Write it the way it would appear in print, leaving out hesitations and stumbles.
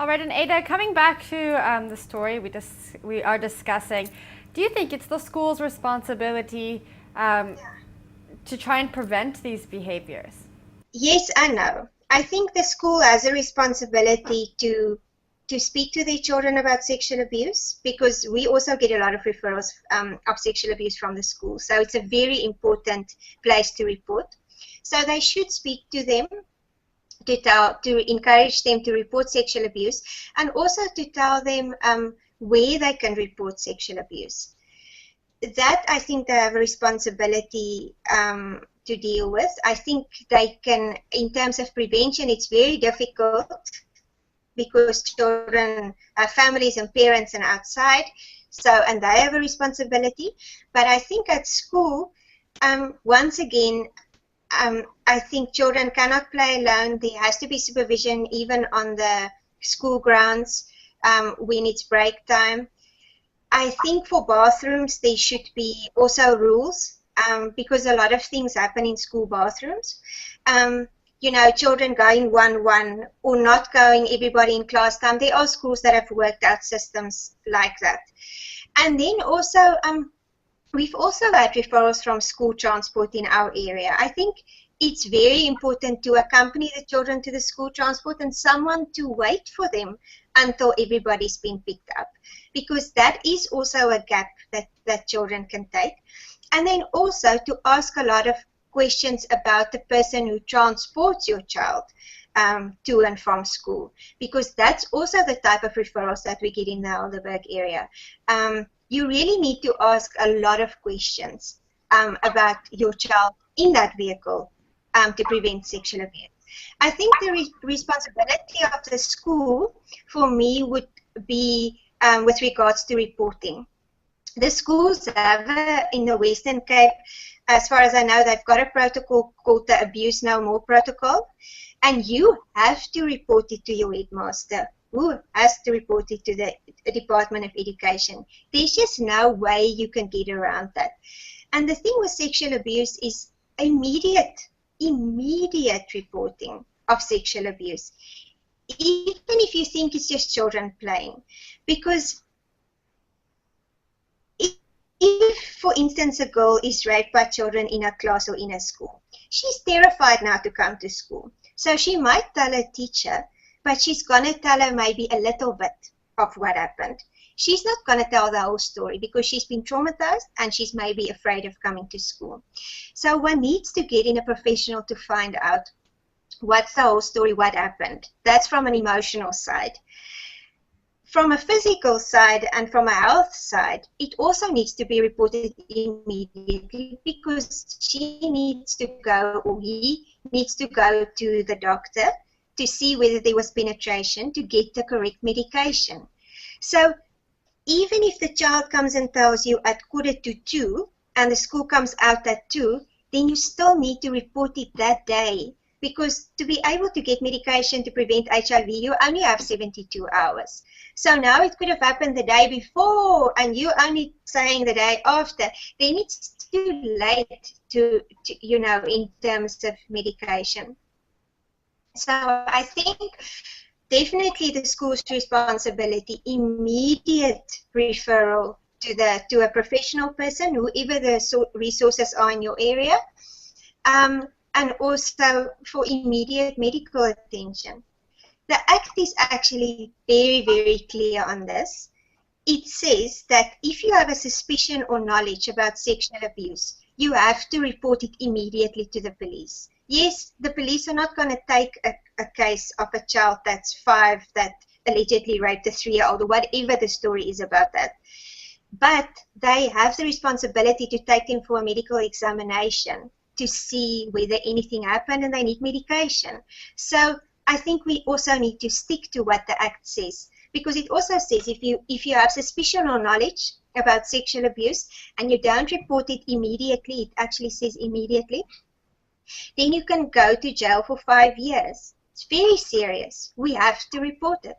right, and Ada, coming back to the story we are discussing, do you think it's the school's responsibility to try and prevent these behaviors? Yes and no. I think the school has a responsibility to speak to their children about sexual abuse, because we also get a lot of referrals of sexual abuse from the school. So it's a very important place to report. So they should speak to them, to encourage them to report sexual abuse, and also to tell them where they can report sexual abuse. That, I think, they have a responsibility to deal with. I think they can, in terms of prevention, it's very difficult because children have families and parents and outside, and they have a responsibility. But I think at school, once again, I think children cannot play alone. There has to be supervision even on the school grounds when it's break time. I think for bathrooms there should be also rules, because a lot of things happen in school bathrooms. You know, children going one-one or not going everybody in class time. There are schools that have worked out systems like that. And then also, we've also had referrals from school transport in our area. I think it's very important to accompany the children to the school transport and someone to wait for them until everybody's been picked up, because that is also a gap that children can take. And then also to ask a lot of questions about the person who transports your child to and from school, because that's also the type of referrals that we get in the Helderberg area. You really need to ask a lot of questions about your child in that vehicle to prevent sexual abuse. I think the responsibility of the school, for me, would be with regards to reporting. The schools have, in the Western Cape, as far as I know, they've got a protocol called the Abuse No More Protocol, and you have to report it to your headmaster, who has to report it to the Department of Education. There's just no way you can get around that. And the thing with sexual abuse is immediate reporting of sexual abuse, even if you think it's just children playing. Because if, for instance, a girl is raped by children in a class or in a school, she's terrified now to come to school. So she might tell her teacher, but she's going to tell her maybe a little bit of what happened. She's not going to tell the whole story because she's been traumatized and she's maybe afraid of coming to school. So one needs to get in a professional to find out what's the whole story, what happened. That's from an emotional side. From a physical side and from a health side, it also needs to be reported immediately, because she needs to go, or he needs to go to the doctor to see whether there was penetration, to get the correct medication. So even if the child comes and tells you at 1:45 and the school comes out at 2, then you still need to report it that day, because to be able to get medication to prevent HIV, you only have 72 hours. So now it could have happened the day before and you only saying the day after. Then it's too late to you know, in terms of medication. So I think definitely the school's responsibility, immediate referral to a professional person, whoever the resources are in your area, and also for immediate medical attention. The Act is actually very, very clear on this. It says that if you have a suspicion or knowledge about sexual abuse, you have to report it immediately to the police. Yes, the police are not going to take a case of a child that's 5 that allegedly raped a 3-year-old, or whatever the story is about that. But they have the responsibility to take them for a medical examination to see whether anything happened and they need medication. So I think we also need to stick to what the Act says, because it also says if you have suspicion or knowledge about sexual abuse and you don't report it immediately, it actually says immediately, then you can go to jail for 5 years. It's very serious. We have to report it.